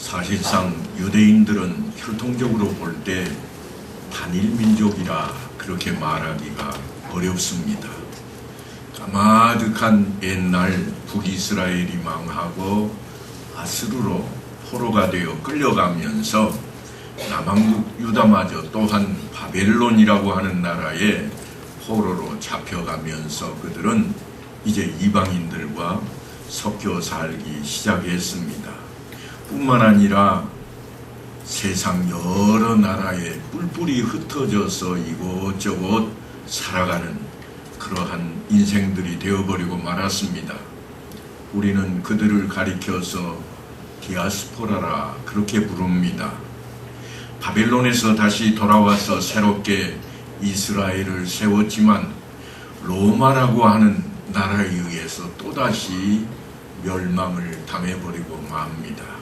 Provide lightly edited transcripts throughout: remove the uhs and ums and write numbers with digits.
사실상 유대인들은 혈통적으로 볼 때 단일 민족이라 그렇게 말하기가 어렵습니다. 까마득한 옛날 북이스라엘이 망하고 아스루로 포로가 되어 끌려가면서 남한국 유다마저 또한 바벨론이라고 하는 나라에 포로로 잡혀가면서 그들은 이제 이방인들과 섞여 살기 시작했습니다. 뿐만 아니라 세상 여러 나라에 뿔뿔이 흩어져서 이곳저곳 살아가는 그러한 인생들이 되어버리고 말았습니다. 우리는 그들을 가리켜서 디아스포라라 그렇게 부릅니다. 바벨론에서 다시 돌아와서 새롭게 이스라엘을 세웠지만 로마라고 하는 나라에 의해서 또다시 멸망을 당해버리고 맙니다.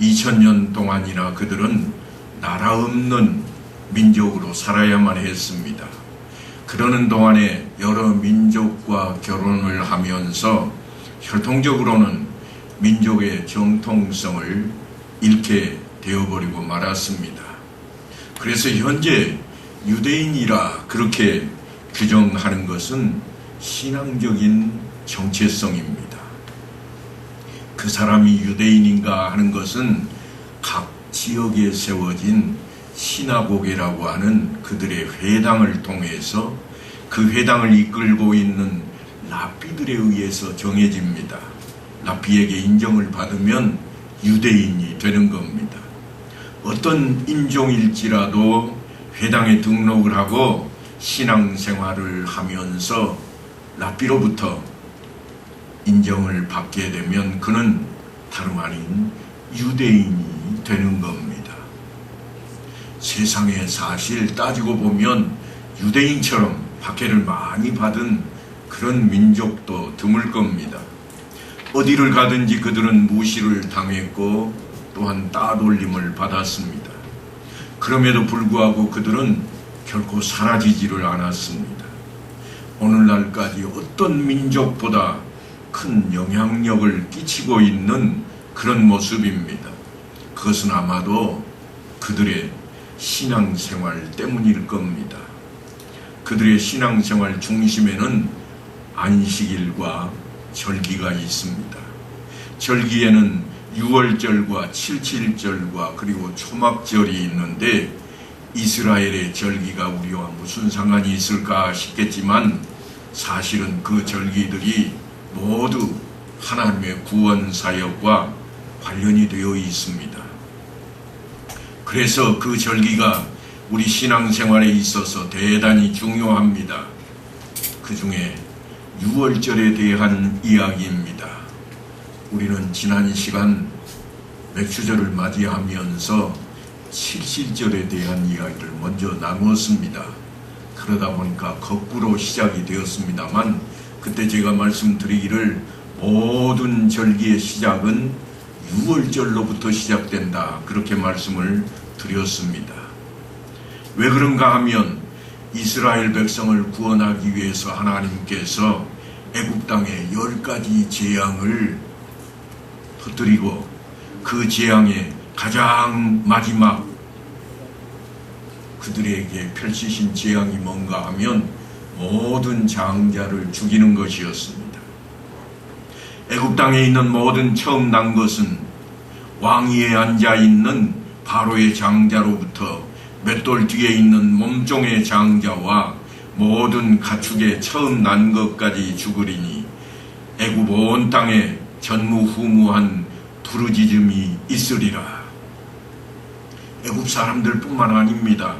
2000년 동안이나 그들은 나라 없는 민족으로 살아야만 했습니다. 그러는 동안에 여러 민족과 결혼을 하면서 혈통적으로는 민족의 정통성을 잃게 되어버리고 말았습니다. 그래서 현재 유대인이라 그렇게 규정하는 것은 신앙적인 정체성입니다. 그 사람이 유대인인가 하는 것은 각 지역에 세워진 시나고게라고 하는 그들의 회당을 통해서 그 회당을 이끌고 있는 랍비들에 의해서 정해집니다. 랍비에게 인정을 받으면 유대인이 되는 겁니다. 어떤 인종일지라도 회당에 등록을 하고 신앙생활을 하면서 랍비로부터 인정을 받게 되면 그는 다름 아닌 유대인이 되는 겁니다. 세상에 사실 따지고 보면 유대인처럼 박해를 많이 받은 그런 민족도 드물 겁니다. 어디를 가든지 그들은 무시를 당했고 또한 따돌림을 받았습니다. 그럼에도 불구하고 그들은 결코 사라지지를 않았습니다. 오늘날까지 어떤 민족보다 큰 영향력을 끼치고 있는 그런 모습입니다. 그것은 아마도 그들의 신앙생활 때문일 겁니다. 그들의 신앙생활 중심에는 안식일과 절기가 있습니다. 절기에는 6월절과 77절과 그리고 초막절이 있는데 이스라엘의 절기가 우리와 무슨 상관이 있을까 싶겠지만 사실은 그 절기들이 모두 하나님의 구원 사역과 관련이 되어 있습니다. 그래서 그 절기가 우리 신앙생활에 있어서 대단히 중요합니다. 그 중에 6월절에 대한 이야기입니다. 우리는 지난 시간 맥주절을 맞이하면서 77절에 대한 이야기를 먼저 나누었습니다. 그러다 보니까 거꾸로 시작이 되었습니다만 그때 제가 말씀드리기를 모든 절기의 시작은 6월절로부터 시작된다 그렇게 말씀을 드렸습니다. 왜 그런가 하면 이스라엘 백성을 구원하기 위해서 하나님께서 애굽 땅에 10가지 재앙을 터뜨리고 그 재앙의 가장 마지막 그들에게 펼치신 재앙이 뭔가 하면 모든 장자를 죽이는 것이었습니다. 애굽 땅에 있는 모든 처음 난 것은 왕위에 앉아있는 바로의 장자로부터 맷돌 뒤에 있는 몸종의 장자와 모든 가축의 처음 난 것까지 죽으리니 애굽 온 땅에 전무후무한 부르짖음이 있으리라. 애굽 사람들 뿐만 아닙니다.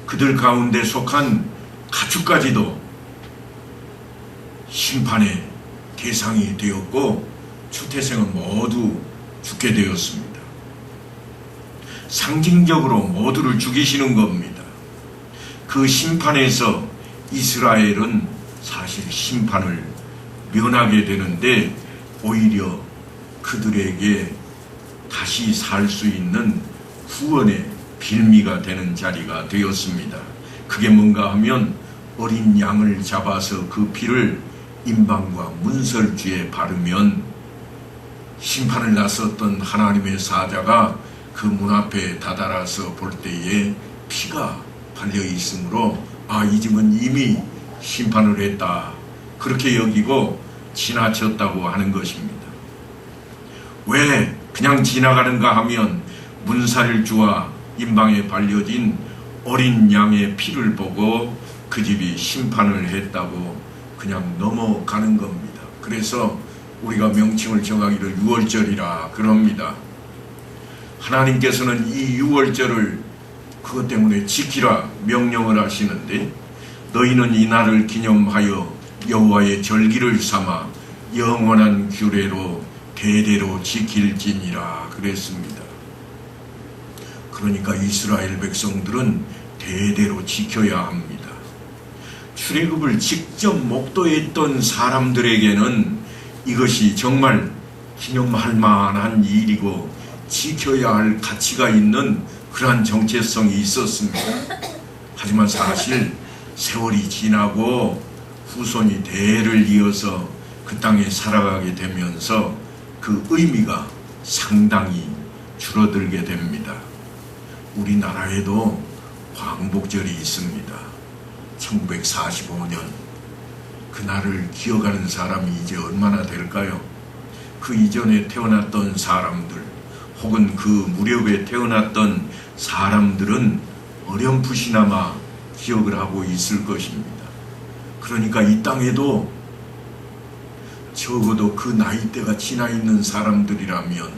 그들 가운데 속한 가축까지도 심판의 대상이 되었고 추태생은 모두 죽게 되었습니다. 상징적으로 모두를 죽이시는 겁니다. 그 심판에서 이스라엘은 사실 심판을 면하게 되는데 오히려 그들에게 다시 살 수 있는 구원의 빌미가 되는 자리가 되었습니다. 그게 뭔가 하면 어린 양을 잡아서 그 피를 임방과 문설주에 바르면 심판을 나섰던 하나님의 사자가 그 문 앞에 다다라서 볼 때에 피가 발려 있으므로 이 집은 이미 심판을 했다, 그렇게 여기고 지나쳤다고 하는 것입니다. 왜 그냥 지나가는가 하면 문살주와 임방에 발려진 어린 양의 피를 보고 그 집이 심판을 했다고 그냥 넘어가는 겁니다. 그래서 우리가 명칭을 정하기를 유월절이라 그럽니다. 하나님께서는 이 유월절을 그것 때문에 지키라 명령을 하시는데, 너희는 이 날을 기념하여 여호와의 절기를 삼아 영원한 규례로 대대로 지킬지니라 그랬습니다. 그러니까 이스라엘 백성들은 대대로 지켜야 합니다. 출애굽을 직접 목도했던 사람들에게는 이것이 정말 기념할 만한 일이고 지켜야 할 가치가 있는 그러한 정체성이 있었습니다. 하지만 사실 세월이 지나고 후손이 대를 이어서 그 땅에 살아가게 되면서 그 의미가 상당히 줄어들게 됩니다. 우리나라에도 광복절이 있습니다. 1945년 그날을 기억하는 사람이 이제 얼마나 될까요? 그 이전에 태어났던 사람들 혹은 그 무렵에 태어났던 사람들은 어렴풋이나마 기억을 하고 있을 것입니다. 그러니까 이 땅에도 적어도 그 나이대가 지나 있는 사람들이라면,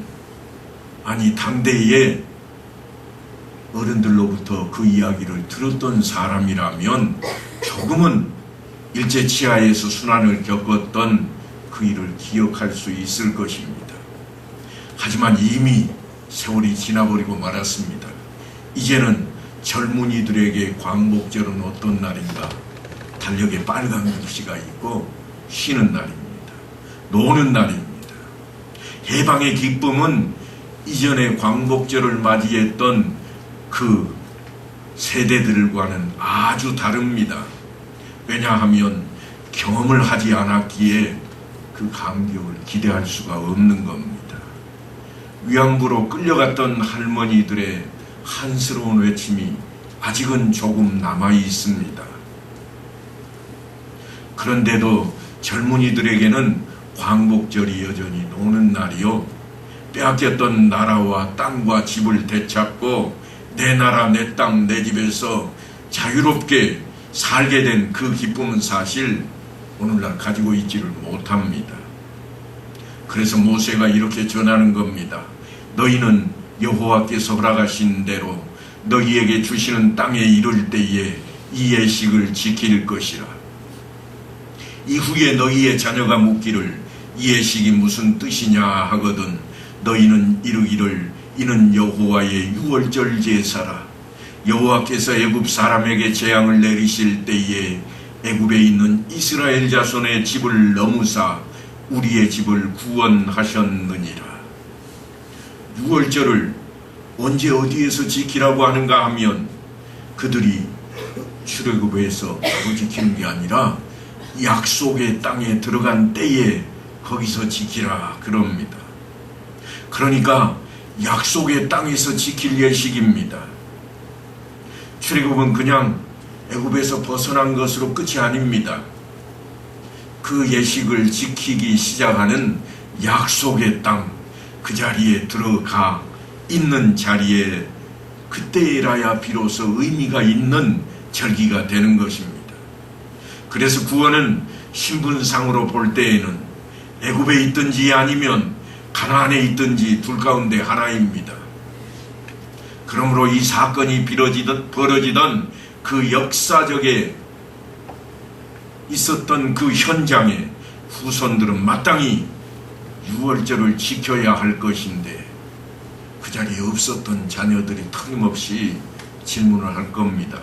아니 당대에 어른들로부터 그 이야기를 들었던 사람이라면 조금은 일제치하에서 순환을 겪었던 그 일을 기억할 수 있을 것입니다. 하지만 이미 세월이 지나버리고 말았습니다. 이제는 젊은이들에게 광복절은 어떤 날인가? 달력에 빨간 글씨가 있고 쉬는 날입니다. 노는 날입니다. 해방의 기쁨은 이전에 광복절을 맞이했던 그 세대들과는 아주 다릅니다. 왜냐하면 경험을 하지 않았기에 그 감격을 기대할 수가 없는 겁니다. 위안부로 끌려갔던 할머니들의 한스러운 외침이 아직은 조금 남아 있습니다. 그런데도 젊은이들에게는 광복절이 여전히 노는 날이요, 빼앗겼던 나라와 땅과 집을 되찾고 내 나라 내 땅 내 집에서 자유롭게 살게 된 그 기쁨은 사실 오늘날 가지고 있지를 못합니다. 그래서 모세가 이렇게 전하는 겁니다. 너희는 여호와께서 허락하신 대로 너희에게 주시는 땅에 이를 때에 이 예식을 지킬 것이라. 이후에 너희의 자녀가 묻기를 이 예식이 무슨 뜻이냐 하거든 너희는 이르기를 이는 여호와의 유월절 제사라. 여호와께서 애굽 사람에게 재앙을 내리실 때에 애굽에 있는 이스라엘 자손의 집을 넘으사 우리의 집을 구원하셨느니라. 유월절을 언제 어디에서 지키라고 하는가 하면 그들이 출애굽에서 바로 지키는 게 아니라 약속의 땅에 들어간 때에 거기서 지키라 그럽니다. 그러니까 약속의 땅에서 지킬 예식입니다. 출애굽은 그냥 애굽에서 벗어난 것으로 끝이 아닙니다. 그 예식을 지키기 시작하는 약속의 땅, 그 자리에 들어가 있는 자리에 그때라야 비로소 의미가 있는 절기가 되는 것입니다. 그래서 구원은 신분상으로 볼 때에는 애굽에 있든지 아니면 가나안에 있든지 둘 가운데 하나입니다. 그러므로 이 사건이 벌어지던 그 역사적에 있었던 그 현장에 후손들은 마땅히 유월절을 지켜야 할 것인데 그 자리에 없었던 자녀들이 틀림없이 질문을 할 겁니다.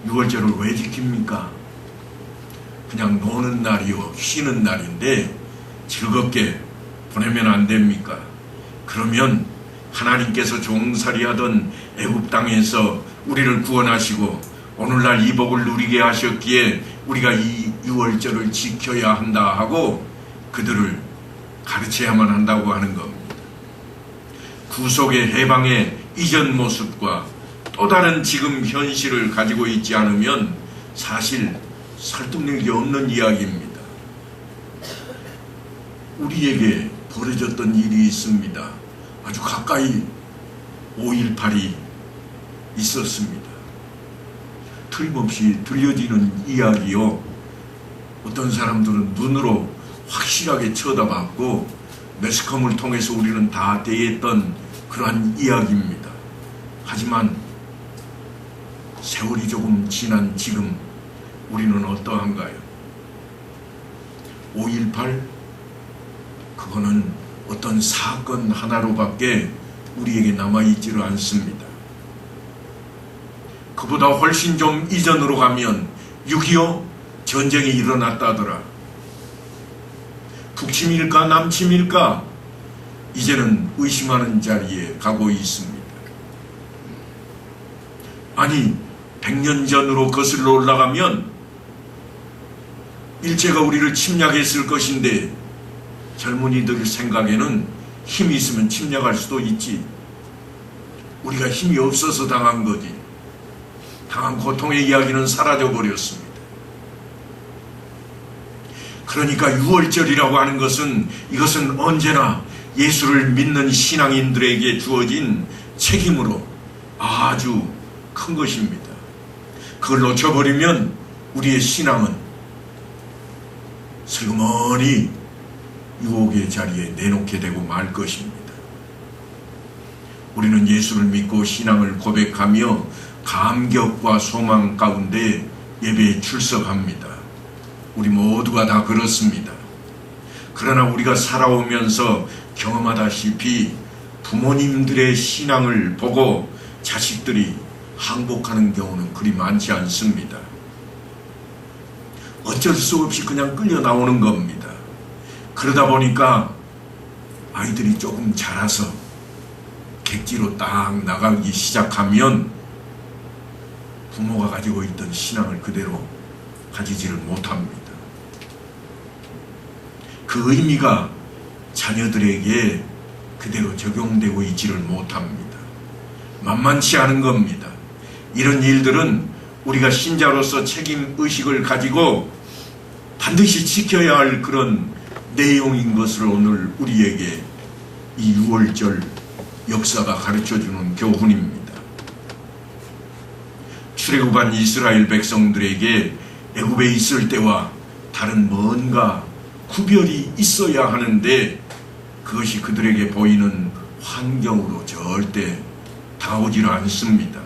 유월절을 왜 지킵니까? 그냥 노는 날이요, 쉬는 날인데 즐겁게 보내면 안 됩니까? 그러면 하나님께서 종살이하던 애굽 땅에서 우리를 구원하시고 오늘날 이 복을 누리게 하셨기에 우리가 이 유월절을 지켜야 한다 하고 그들을 가르쳐야만 한다고 하는 겁니다. 구속의 해방의 이전 모습과 또 다른 지금 현실을 가지고 있지 않으면 사실 설득력이 없는 이야기입니다. 우리에게 벌어졌던 일이 있습니다. 아주 가까이 5.18이 있었습니다. 틀림없이 들려지는 이야기요. 어떤 사람들은 눈으로 확실하게 쳐다봤고 매스컴을 통해서 우리는 다 대했던 그러한 이야기입니다. 하지만 세월이 조금 지난 지금 우리는 어떠한가요? 5.18 그거는 어떤 사건 하나로밖에 우리에게 남아있지를 않습니다. 그보다 훨씬 좀 이전으로 가면 6.25 전쟁이 일어났다더라. 북침일까 남침일까 이제는 의심하는 자리에 가고 있습니다. 아니 100년 전으로 거슬러 올라가면 일제가 우리를 침략했을 것인데 젊은이들 생각에는 힘이 있으면 침략할 수도 있지. 우리가 힘이 없어서 당한 거지. 당한 고통의 이야기는 사라져버렸습니다. 그러니까 6월절이라고 하는 것은 이것은 언제나 예수를 믿는 신앙인들에게 주어진 책임으로 아주 큰 것입니다. 그걸 놓쳐버리면 우리의 신앙은 슬그머니 유혹의 자리에 내놓게 되고 말 것입니다. 우리는 예수를 믿고 신앙을 고백하며 감격과 소망 가운데 예배에 출석합니다. 우리 모두가 다 그렇습니다. 그러나 우리가 살아오면서 경험하다시피 부모님들의 신앙을 보고 자식들이 항복하는 경우는 그리 많지 않습니다. 어쩔 수 없이 그냥 끌려 나오는 겁니다. 그러다 보니까 아이들이 조금 자라서 객지로 딱 나가기 시작하면 부모가 가지고 있던 신앙을 그대로 가지지를 못합니다. 그 의미가 자녀들에게 그대로 적용되고 있지를 못합니다. 만만치 않은 겁니다. 이런 일들은 우리가 신자로서 책임의식을 가지고 반드시 지켜야 할 그런 내용인 것을 오늘 우리에게 이 6월절 역사가 가르쳐주는 교훈입니다. 출애굽한 이스라엘 백성들에게 애굽에 있을 때와 다른 뭔가 구별이 있어야 하는데 그것이 그들에게 보이는 환경으로 절대 다가오지를 않습니다.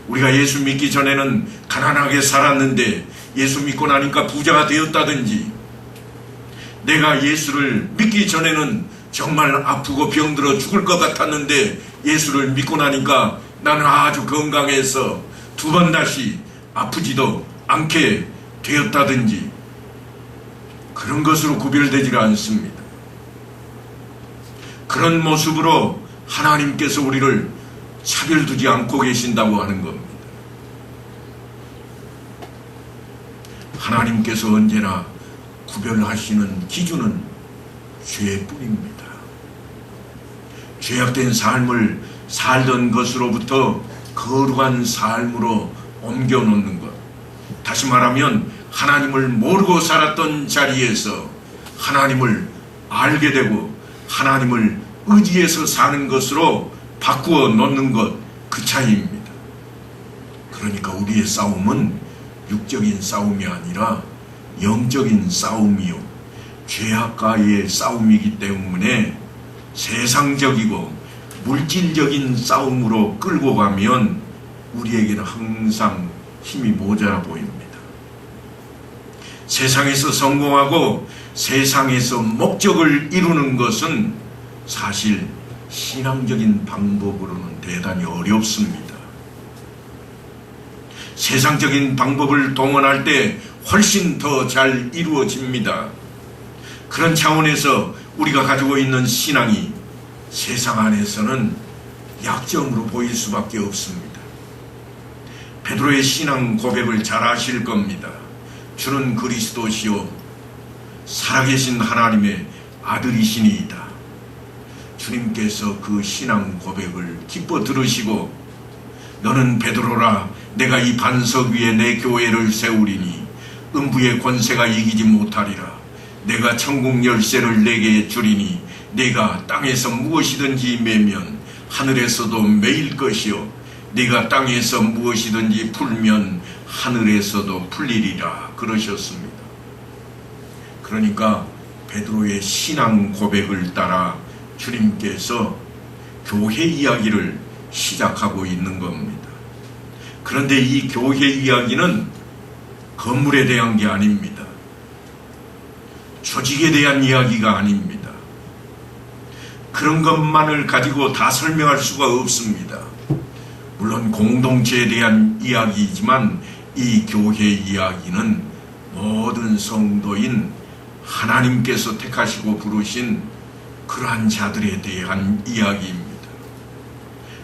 우리가 예수 믿기 전에는 가난하게 살았는데 예수 믿고 나니까 부자가 되었다든지, 내가 예수를 믿기 전에는 정말 아프고 병들어 죽을 것 같았는데 예수를 믿고 나니까 나는 아주 건강해서 두 번 다시 아프지도 않게 되었다든지, 그런 것으로 구별되지 않습니다. 그런 모습으로 하나님께서 우리를 차별두지 않고 계신다고 하는 겁니다. 하나님께서 언제나 구별하시는 기준은 죄뿐입니다. 죄악된 삶을 살던 것으로부터 거룩한 삶으로 옮겨놓는 것, 다시 말하면 하나님을 모르고 살았던 자리에서 하나님을 알게 되고 하나님을 의지해서 사는 것으로 바꾸어 놓는 것, 그 차이입니다. 그러니까 우리의 싸움은 육적인 싸움이 아니라 영적인 싸움이요, 죄악과의 싸움이기 때문에 세상적이고 물질적인 싸움으로 끌고 가면 우리에게는 항상 힘이 모자라 보입니다. 세상에서 성공하고 세상에서 목적을 이루는 것은 사실 신앙적인 방법으로는 대단히 어렵습니다. 세상적인 방법을 동원할 때 훨씬 더 잘 이루어집니다. 그런 차원에서 우리가 가지고 있는 신앙이 세상 안에서는 약점으로 보일 수밖에 없습니다. 베드로의 신앙 고백을 잘 아실 겁니다. 주는 그리스도시요 살아계신 하나님의 아들이시니이다. 주님께서 그 신앙 고백을 기뻐 들으시고 너는 베드로라, 내가 이 반석 위에 내 교회를 세우리니 음부의 권세가 이기지 못하리라. 내가 천국 열쇠를 내게 주리니 네가 땅에서 무엇이든지 매면 하늘에서도 매일 것이요 네가 땅에서 무엇이든지 풀면 하늘에서도 풀리리라 그러셨습니다. 그러니까 베드로의 신앙 고백을 따라 주님께서 교회 이야기를 시작하고 있는 겁니다. 그런데 이 교회 이야기는 건물에 대한 게 아닙니다. 조직에 대한 이야기가 아닙니다. 그런 것만을 가지고 다 설명할 수가 없습니다. 물론 공동체에 대한 이야기이지만 이 교회 이야기는 모든 성도인 하나님께서 택하시고 부르신 그러한 자들에 대한 이야기입니다.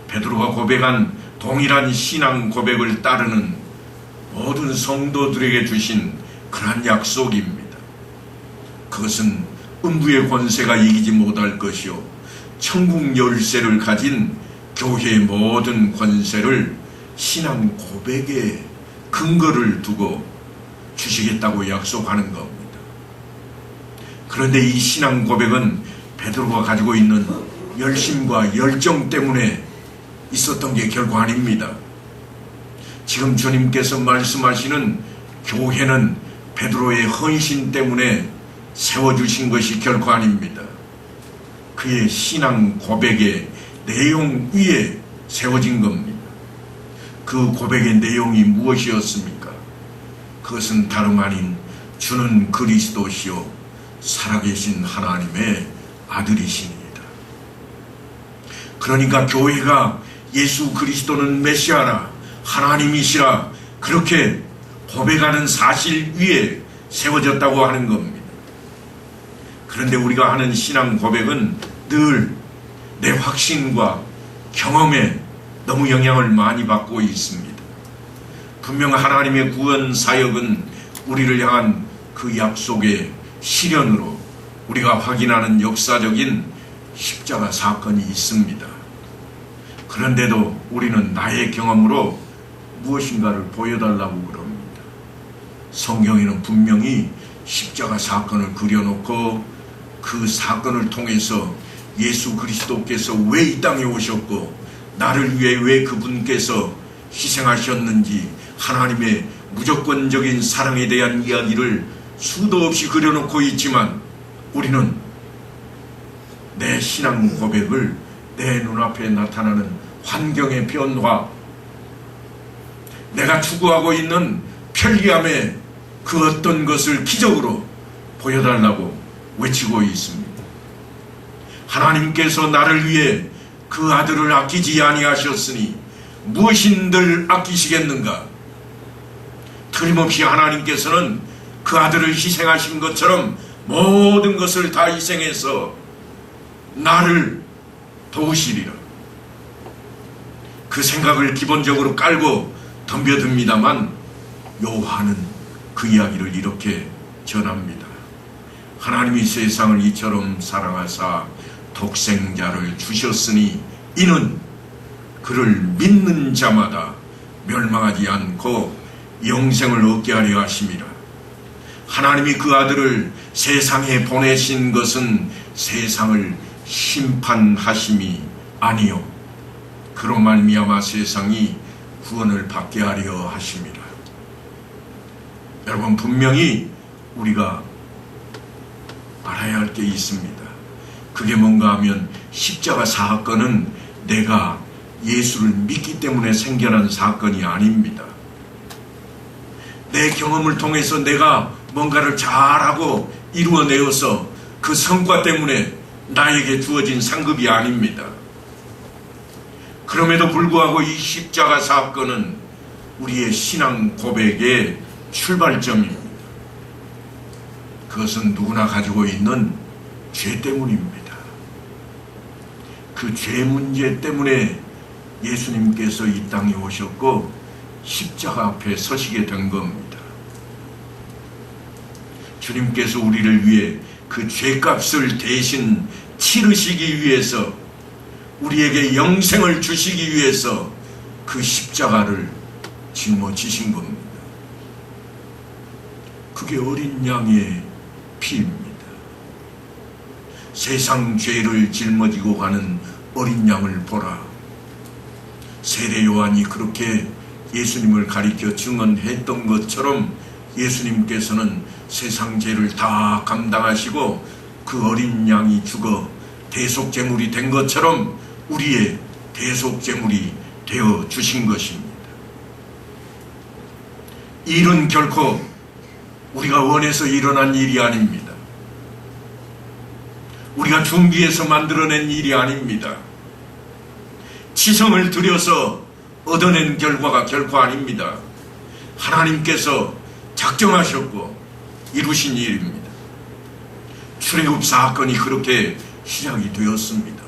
베드로가 고백한 동일한 신앙 고백을 따르는 모든 성도들에게 주신 그러한 약속입니다. 그것은 음부의 권세가 이기지 못할 것이요 천국 열쇠를 가진 교회의 모든 권세를 신앙 고백에 근거를 두고 주시겠다고 약속하는 겁니다. 그런데 이 신앙 고백은 베드로가 가지고 있는 열심과 열정 때문에 있었던 게 결코 아닙니다. 지금 주님께서 말씀하시는 교회는 베드로의 헌신 때문에 세워주신 것이 결코 아닙니다. 그의 신앙 고백의 내용 위에 세워진 겁니다. 그 고백의 내용이 무엇이었습니까? 그것은 다름 아닌 주는 그리스도시요 살아계신 하나님의 아들이십니다. 그러니까 교회가 예수 그리스도는 메시아라 하나님이시라 그렇게 고백하는 사실 위에 세워졌다고 하는 겁니다. 그런데 우리가 하는 신앙 고백은 늘 내 확신과 경험에 너무 영향을 많이 받고 있습니다. 분명 하나님의 구원 사역은 우리를 향한 그 약속의 실현으로 우리가 확인하는 역사적인 십자가 사건이 있습니다. 그런데도 우리는 나의 경험으로 무엇인가를 보여달라고 그럽니다. 성경에는 분명히 십자가 사건을 그려놓고 그 사건을 통해서 예수 그리스도께서 왜 이 땅에 오셨고 나를 위해 왜 그분께서 희생하셨는지 하나님의 무조건적인 사랑에 대한 이야기를 수도 없이 그려놓고 있지만 우리는 내 신앙 고백을 내 눈앞에 나타나는 환경의 변화, 내가 추구하고 있는 편리함의 그 어떤 것을 기적으로 보여달라고 외치고 있습니다. 하나님께서 나를 위해 그 아들을 아끼지 아니하셨으니 무엇인들 아끼시겠는가? 틀림없이 하나님께서는 그 아들을 희생하신 것처럼 모든 것을 다 희생해서 나를 도우시리라. 그 생각을 기본적으로 깔고 덤벼듭니다만 요한은 그 이야기를 이렇게 전합니다. 하나님이 세상을 이처럼 사랑하사 독생자를 주셨으니 이는 그를 믿는 자마다 멸망하지 않고 영생을 얻게 하려 하심이라. 하나님이 그 아들을 세상에 보내신 것은 세상을 심판하심이 아니요 그로 말미암아 세상이 구원을 받게 하려 하심이라. 여러분, 분명히 우리가 알아야 할 게 있습니다. 그게 뭔가 하면 십자가 사건은 내가 예수를 믿기 때문에 생겨난 사건이 아닙니다. 내 경험을 통해서 내가 뭔가를 잘하고 이루어내어서 그 성과 때문에 나에게 주어진 상급이 아닙니다. 그럼에도 불구하고 이 십자가 사건은 우리의 신앙 고백의 출발점입니다. 그것은 누구나 가지고 있는 죄 때문입니다. 그 죄 문제 때문에 예수님께서 이 땅에 오셨고 십자가 앞에 서시게 된 겁니다. 주님께서 우리를 위해 그 죄값을 대신 치르시기 위해서, 우리에게 영생을 주시기 위해서 그 십자가를 짊어지신 겁니다. 그게 어린 양의 피입니다. 세상 죄를 짊어지고 가는 어린 양을 보라. 세례 요한이 그렇게 예수님을 가리켜 증언했던 것처럼 예수님께서는 세상 죄를 다 감당하시고 그 어린 양이 죽어 대속제물이 된 것처럼 우리의 대속제물이 되어 주신 것입니다. 이 일은 결코 우리가 원해서 일어난 일이 아닙니다. 우리가 준비해서 만들어낸 일이 아닙니다. 지성을 들여서 얻어낸 결과가 결코 아닙니다. 하나님께서 작정하셨고 이루신 일입니다. 출애굽 사건이 그렇게 시작이 되었습니다.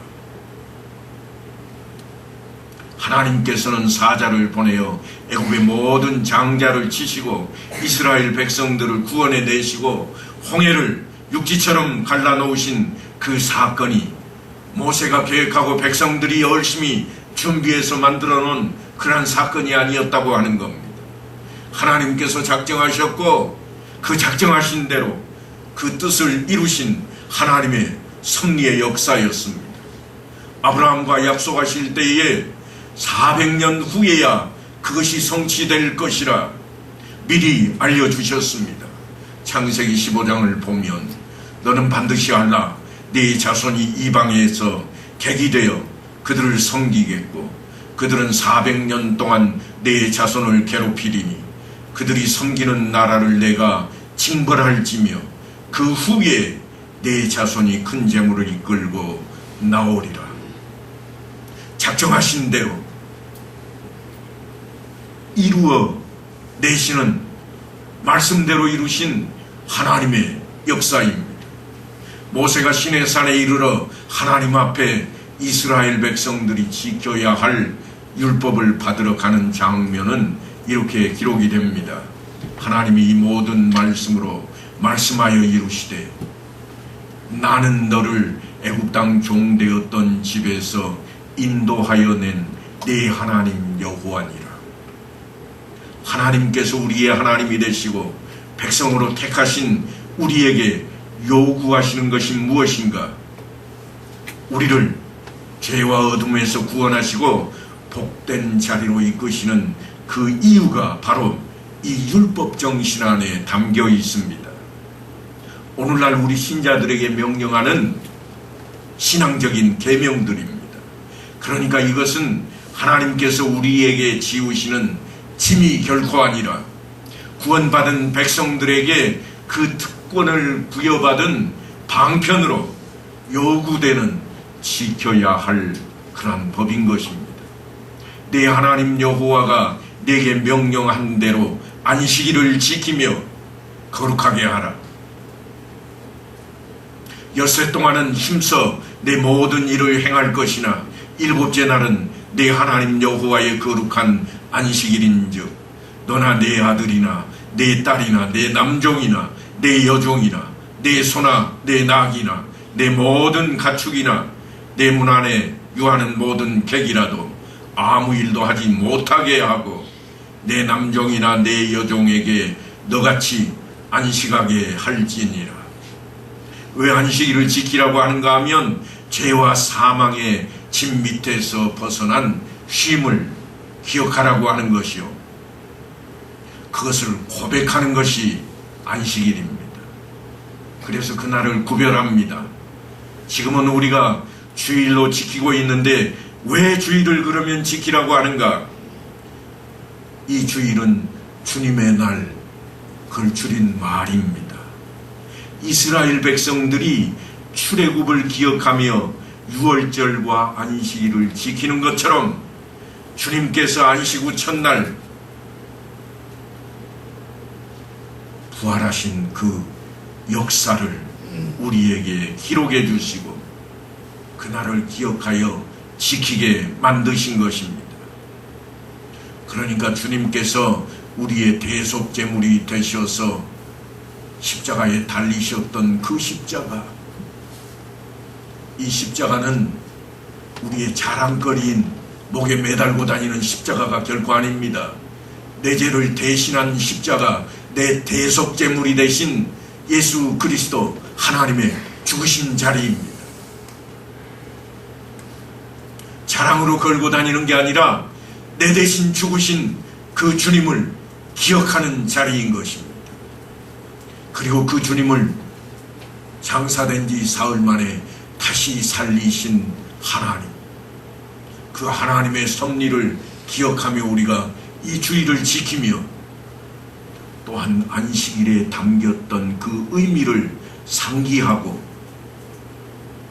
하나님께서는 사자를 보내어 애굽의 모든 장자를 치시고 이스라엘 백성들을 구원해 내시고 홍해를 육지처럼 갈라놓으신 그 사건이 모세가 계획하고 백성들이 열심히 준비해서 만들어 놓은 그러한 사건이 아니었다고 하는 겁니다. 하나님께서 작정하셨고 그 작정하신 대로 그 뜻을 이루신 하나님의 섭리의 역사였습니다. 아브라함과 약속하실 때에 400년 후에야 그것이 성취될 것이라 미리 알려주셨습니다. 창세기 15장을 보면 너는 반드시 알라. 네 자손이 이방에서 객이 되어 그들을 섬기겠고 그들은 400년 동안 네 자손을 괴롭히리니 그들이 섬기는 나라를 내가 징벌할지며 그 후에 네 자손이 큰 재물을 이끌고 나오리라. 작정하신 대로 이루어 내시는 말씀대로 이루신 하나님의 역사입니다. 모세가 시내산에 이르러 하나님 앞에 이스라엘 백성들이 지켜야 할 율법을 받으러 가는 장면은 이렇게 기록이 됩니다. 하나님이 이 모든 말씀으로 말씀하여 이루시되 나는 너를 애굽 땅 종되었던 집에서 인도하여 낸 네 하나님 여호와니라. 하나님께서 우리의 하나님이 되시고 백성으로 택하신 우리에게 요구하시는 것이 무엇인가? 우리를 죄와 어둠에서 구원하시고 복된 자리로 이끄시는 그 이유가 바로 이 율법 정신 안에 담겨 있습니다. 오늘날 우리 신자들에게 명령하는 신앙적인 계명들입니다. 그러니까 이것은 하나님께서 우리에게 지우시는 짐이 결코 아니라 구원받은 백성들에게 그 특권을 부여받은 방편으로 요구되는 지켜야 할 그런 법인 것입니다. 내 하나님 여호와가 내게 명령한 대로 안식일을 지키며 거룩하게 하라. 엿새 동안은 힘써 내 모든 일을 행할 것이나 일곱째 날은 내 하나님 여호와의 거룩한 안식일인즉 너나 내 아들이나 내 딸이나 내 남종이나 내 여종이나 내 소나 내 낙이나 내 모든 가축이나 내 문 안에 유하는 모든 객이라도 아무 일도 하지 못하게 하고 내 남종이나 내 여종에게 너같이 안식하게 할지니라. 왜 안식일을 지키라고 하는가 하면 죄와 사망의 짐 밑에서 벗어난 쉼을 기억하라고 하는 것이요, 그것을 고백하는 것이 안식일입니다. 그래서 그날을 구별합니다. 지금은 우리가 주일로 지키고 있는데 왜 주일을 그러면 지키라고 하는가? 이 주일은 주님의 날, 그걸 줄인 말입니다. 이스라엘 백성들이 출애굽을 기억하며 유월절과 안식일을 지키는 것처럼 주님께서 안식 후 첫날 부활하신 그 역사를 우리에게 기록해 주시고 그날을 기억하여 지키게 만드신 것입니다. 그러니까 주님께서 우리의 대속제물이 되셔서 십자가에 달리셨던 그 십자가, 이 십자가는 우리의 자랑거리인 목에 매달고 다니는 십자가가 결코 아닙니다. 내 죄를 대신한 십자가, 내 대속제물이 되신 예수 그리스도 하나님의 죽으신 자리입니다. 자랑으로 걸고 다니는 게 아니라 내 대신 죽으신 그 주님을 기억하는 자리인 것입니다. 그리고 그 주님을 장사된 지 사흘 만에 다시 살리신 하나님, 그 하나님의 섭리를 기억하며 우리가 이 주일을 지키며 또한 안식일에 담겼던 그 의미를 상기하고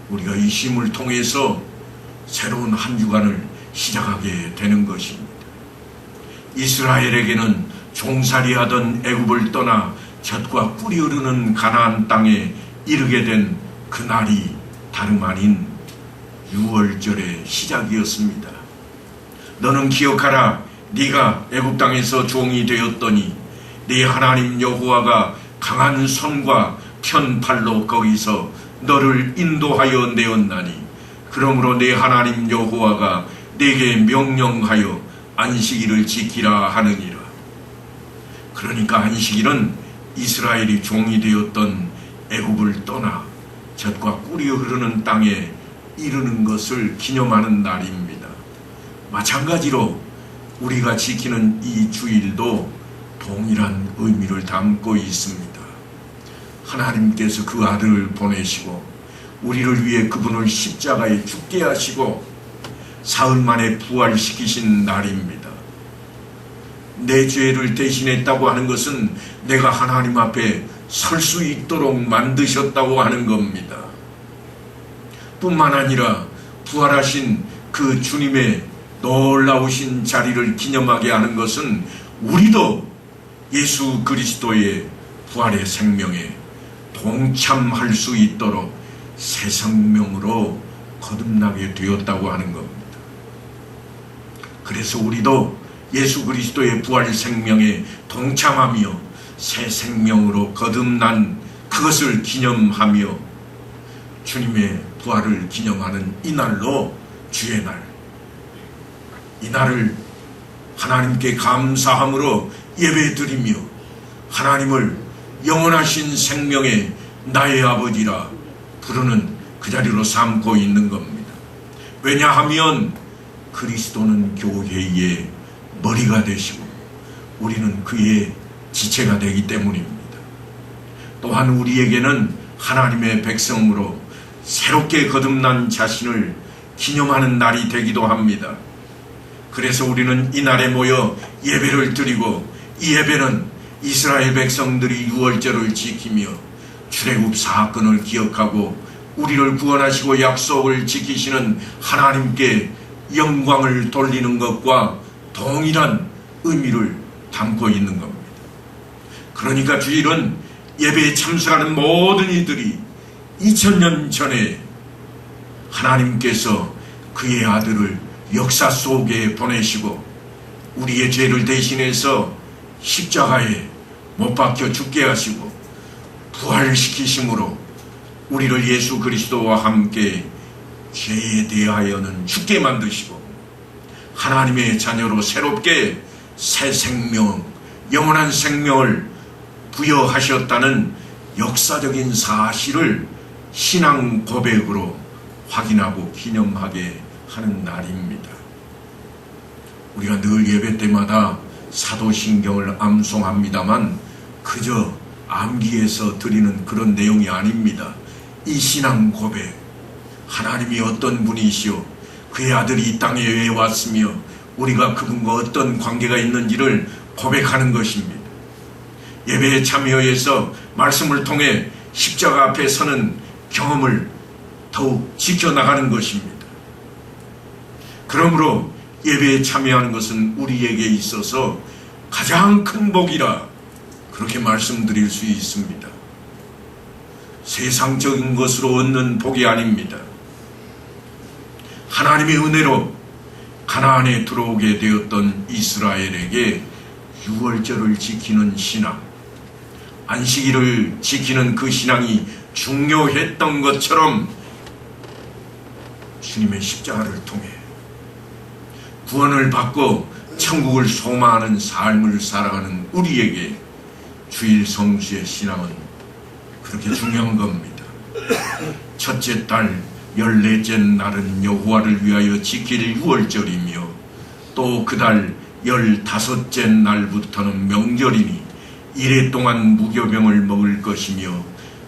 우리가 이 쉼을 통해서 새로운 한 주간을 시작하게 되는 것입니다. 이스라엘에게는 종살이하던 애굽을 떠나 젖과 꿀이 흐르는 가나안 땅에 이르게 된 그날이 다름 아닌 6월절의 시작이었습니다. 너는 기억하라. 네가 애굽 땅에서 종이 되었더니 네 하나님 여호와가 강한 손과 편 팔로 거기서 너를 인도하여 내었나니 그러므로 네 하나님 여호와가 네게 명령하여 안식일을 지키라 하느니라. 그러니까 안식일은 이스라엘이 종이 되었던 애굽을 떠나 젖과 꿀이 흐르는 땅에 이르는 것을 기념하는 날입니다. 마찬가지로 우리가 지키는 이 주일도 동일한 의미를 담고 있습니다. 하나님께서 그 아들을 보내시고 우리를 위해 그분을 십자가에 죽게 하시고 사흘 만에 부활시키신 날입니다. 내 죄를 대신했다고 하는 것은 내가 하나님 앞에 설 수 있도록 만드셨다고 하는 겁니다. 뿐만 아니라 부활하신 그 주님의 놀라우신 자리를 기념하게 하는 것은 우리도 예수 그리스도의 부활의 생명에 동참할 수 있도록 새 생명으로 거듭나게 되었다고 하는 겁니다. 그래서 우리도 예수 그리스도의 부활 생명에 동참하며 새 생명으로 거듭난 그것을 기념하며 주님의 부활을 기념하는 이날로 주의 날, 이날을 하나님께 감사함으로 예배드리며 하나님을 영원하신 생명의 나의 아버지라 부르는 그 자리로 삼고 있는 겁니다. 왜냐하면 그리스도는 교회의 머리가 되시고 우리는 그의 지체가 되기 때문입니다. 또한 우리에게는 하나님의 백성으로 새롭게 거듭난 자신을 기념하는 날이 되기도 합니다. 그래서 우리는 이날에 모여 예배를 드리고 이 예배는 이스라엘 백성들이 6월절을 지키며 출애굽 사건을 기억하고 우리를 구원하시고 약속을 지키시는 하나님께 영광을 돌리는 것과 동일한 의미를 담고 있는 겁니다. 그러니까 주일은 예배에 참석하는 모든 이들이 2000년 전에 하나님께서 그의 아들을 역사 속에 보내시고 우리의 죄를 대신해서 십자가에 못 박혀 죽게 하시고 부활시키심으로 우리를 예수 그리스도와 함께 죄에 대하여는 죽게 만드시고 하나님의 자녀로 새롭게 새 생명, 영원한 생명을 부여하셨다는 역사적인 사실을 신앙 고백으로 확인하고 기념하게 하는 날입니다. 우리가 늘 예배 때마다 사도신경을 암송합니다만 그저 암기해서 드리는 그런 내용이 아닙니다. 이 신앙 고백, 하나님이 어떤 분이시오, 그의 아들이 이 땅에 왜 왔으며 우리가 그분과 어떤 관계가 있는지를 고백하는 것입니다. 예배에 참여해서 말씀을 통해 십자가 앞에 서는 경험을 더욱 지켜나가는 것입니다. 그러므로 예배에 참여하는 것은 우리에게 있어서 가장 큰 복이라 그렇게 말씀드릴 수 있습니다. 세상적인 것으로 얻는 복이 아닙니다. 하나님의 은혜로 가나안에 들어오게 되었던 이스라엘에게 6월절을 지키는 신앙, 안식일을 지키는 그 신앙이 중요했던 것처럼 주님의 십자가를 통해 구원을 받고 천국을 소망하는 삶을 살아가는 우리에게 주일 성수의 신앙은 그렇게 중요한 겁니다. 첫째 달 14째 날은 여호와를 위하여 지킬 유월절이며 또 그 달 15째 날부터는 명절이니 이래 동안 무교병을 먹을 것이며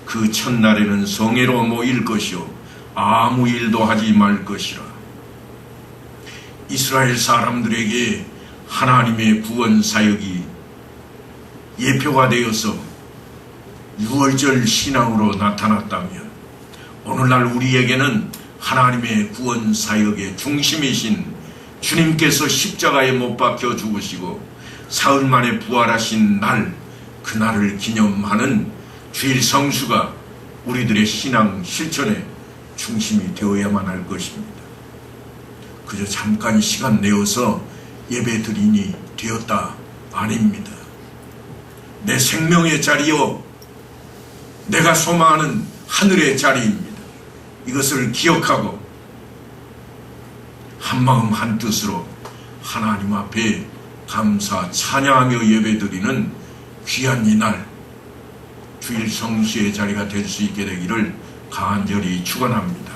그 첫날에는 성회로 모일 것이요 아무 일도 하지 말 것이라. 이스라엘 사람들에게 하나님의 구원 사역이 예표가 되어서 유월절 신앙으로 나타났다면 오늘날 우리에게는 하나님의 구원 사역의 중심이신 주님께서 십자가에 못 박혀 죽으시고 사흘 만에 부활하신 날, 그날을 기념하는 주일 성수가 우리들의 신앙 실천의 중심이 되어야만 할 것입니다. 그저 잠깐 시간 내어서 예배 드리니 되었다 아닙니다. 내 생명의 자리요, 내가 소망하는 하늘의 자리입니다. 이것을 기억하고 한마음 한뜻으로 하나님 앞에 감사 찬양하며 예배드리는 귀한 이날 주일 성수의 자리가 될 수 있게 되기를 간절히 축원합니다.